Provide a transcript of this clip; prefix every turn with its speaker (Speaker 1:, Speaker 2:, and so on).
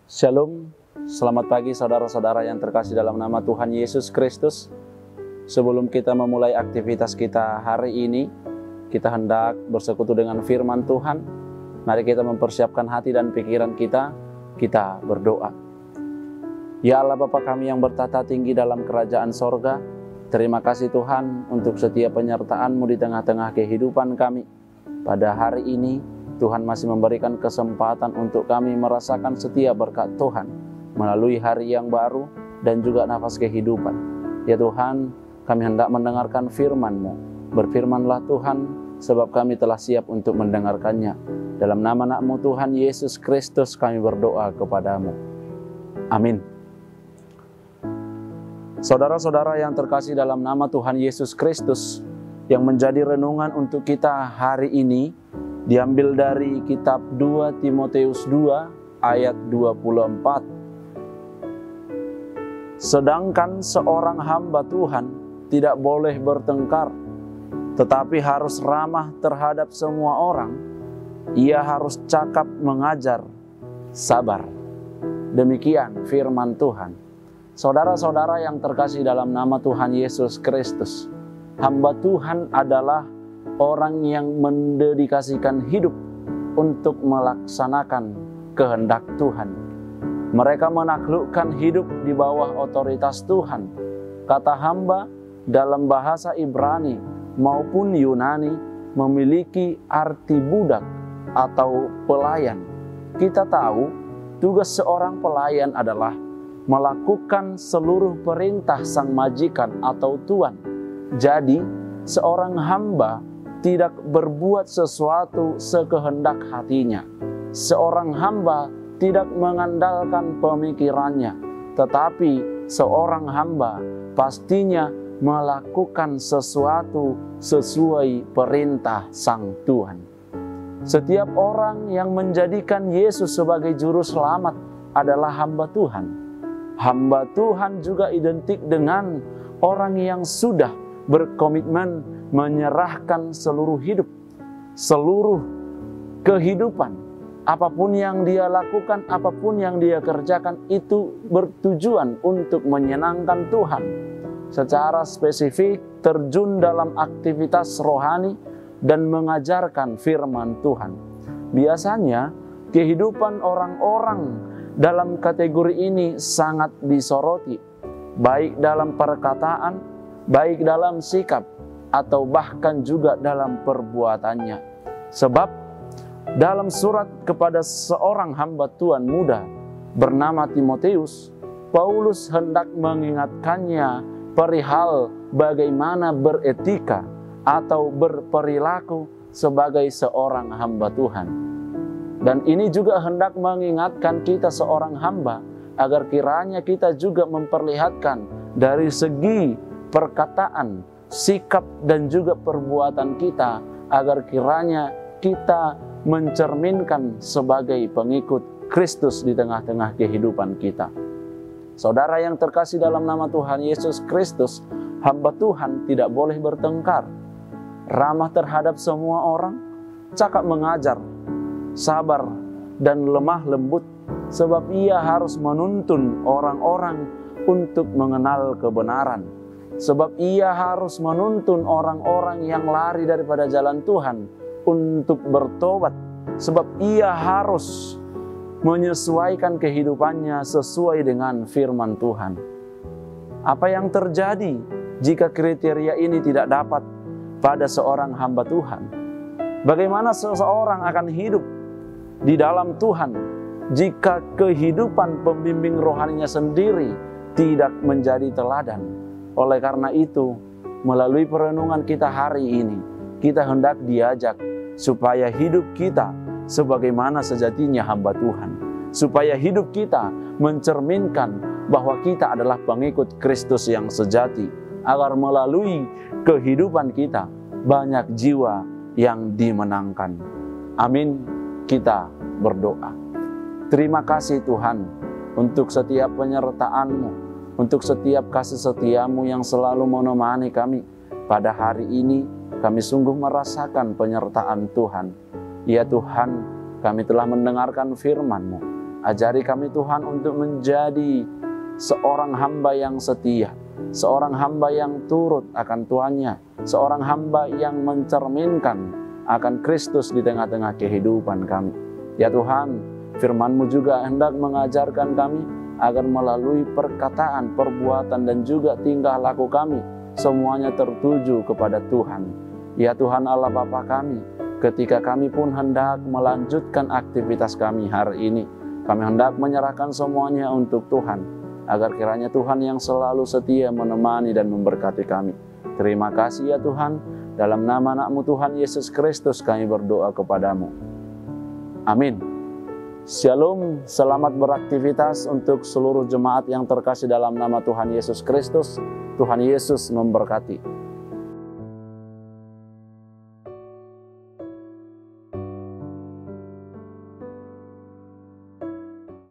Speaker 1: Shalom, selamat pagi saudara-saudara yang terkasih dalam nama Tuhan Yesus Kristus. Sebelum kita memulai aktivitas kita hari ini, kita hendak bersekutu dengan firman Tuhan. Mari kita mempersiapkan hati dan pikiran kita berdoa. Ya Allah Bapa kami yang bertata tinggi dalam kerajaan sorga, terima kasih Tuhan untuk setiap penyertaan-Mu di tengah-tengah kehidupan kami. Pada hari ini, Tuhan masih memberikan kesempatan untuk kami merasakan setiap berkat Tuhan melalui hari yang baru dan juga nafas kehidupan. Ya Tuhan, kami hendak mendengarkan firman-Mu. Berfirmanlah Tuhan, sebab kami telah siap untuk mendengarkannya. Dalam nama anak-Mu Tuhan Yesus Kristus kami berdoa kepadamu. Amin. Saudara-saudara yang terkasih dalam nama Tuhan Yesus Kristus, yang menjadi renungan untuk kita hari ini diambil dari kitab 2 Timotius 2 ayat 24. Sedangkan seorang hamba Tuhan tidak boleh bertengkar, tetapi harus ramah terhadap semua orang. Ia harus cakap mengajar, sabar. Demikian firman Tuhan. Saudara-saudara yang terkasih dalam nama Tuhan Yesus Kristus, hamba Tuhan adalah orang yang mendedikasikan hidup untuk melaksanakan kehendak Tuhan. Mereka menaklukkan hidup di bawah otoritas Tuhan. Kata hamba dalam bahasa Ibrani maupun Yunani memiliki arti budak atau pelayan. Kita tahu tugas seorang pelayan adalah melakukan seluruh perintah sang majikan atau tuan. Jadi, seorang hamba tidak berbuat sesuatu sekehendak hatinya. Seorang hamba tidak mengandalkan pemikirannya, tetapi seorang hamba pastinya melakukan sesuatu sesuai perintah Sang Tuhan. Setiap orang yang menjadikan Yesus sebagai juru selamat adalah hamba Tuhan. Hamba Tuhan juga identik dengan orang yang sudah berkomitmen menyerahkan seluruh hidup, seluruh kehidupan. Apapun yang dia lakukan, apapun yang dia kerjakan, itu bertujuan untuk menyenangkan Tuhan. Secara spesifik terjun dalam aktivitas rohani dan mengajarkan firman Tuhan. Biasanya kehidupan orang-orang dalam kategori ini sangat disoroti, baik dalam perkataan, baik dalam sikap, atau bahkan juga dalam perbuatannya. Sebab dalam surat kepada seorang hamba Tuhan muda bernama Timotius, Paulus hendak mengingatkannya perihal bagaimana beretika atau berperilaku sebagai seorang hamba Tuhan. Dan ini juga hendak mengingatkan kita seorang hamba agar kiranya kita juga memperlihatkan dari segi perkataan, sikap dan juga perbuatan kita, agar kiranya kita mencerminkan sebagai pengikut Kristus di tengah-tengah kehidupan kita. Saudara yang terkasih dalam nama Tuhan Yesus Kristus, hamba Tuhan tidak boleh bertengkar, ramah terhadap semua orang, cakap mengajar, sabar dan lemah lembut, sebab ia harus menuntun orang-orang untuk mengenal kebenaran. Sebab ia harus menuntun orang-orang yang lari daripada jalan Tuhan untuk bertobat. Sebab ia harus menyesuaikan kehidupannya sesuai dengan firman Tuhan. Apa yang terjadi jika kriteria ini tidak dapat pada seorang hamba Tuhan? Bagaimana seseorang akan hidup di dalam Tuhan jika kehidupan pembimbing rohaninya sendiri tidak menjadi teladan? Oleh karena itu, melalui perenungan kita hari ini, kita hendak diajak supaya hidup kita sebagaimana sejatinya hamba Tuhan. Supaya hidup kita mencerminkan bahwa kita adalah pengikut Kristus yang sejati. Agar melalui kehidupan kita, banyak jiwa yang dimenangkan. Amin. Kita berdoa. Terima kasih Tuhan untuk setiap penyertaan-Mu, untuk setiap kasih setia-Mu yang selalu menemani kami. Pada hari ini kami sungguh merasakan penyertaan Tuhan. Ya Tuhan, kami telah mendengarkan firman-Mu. Ajari kami Tuhan untuk menjadi seorang hamba yang setia, seorang hamba yang turut akan tuannya, seorang hamba yang mencerminkan akan Kristus di tengah-tengah kehidupan kami. Ya Tuhan, firman-Mu juga hendak mengajarkan kami agar melalui perkataan, perbuatan, dan juga tingkah laku kami, semuanya tertuju kepada Tuhan. Ya Tuhan Allah Bapa kami, ketika kami pun hendak melanjutkan aktivitas kami hari ini, kami hendak menyerahkan semuanya untuk Tuhan, agar kiranya Tuhan yang selalu setia menemani dan memberkati kami. Terima kasih ya Tuhan, dalam nama anak-Mu Tuhan Yesus Kristus kami berdoa kepadamu. Amin. Shalom, selamat beraktivitas untuk seluruh jemaat yang terkasih dalam nama Tuhan Yesus Kristus. Tuhan Yesus memberkati.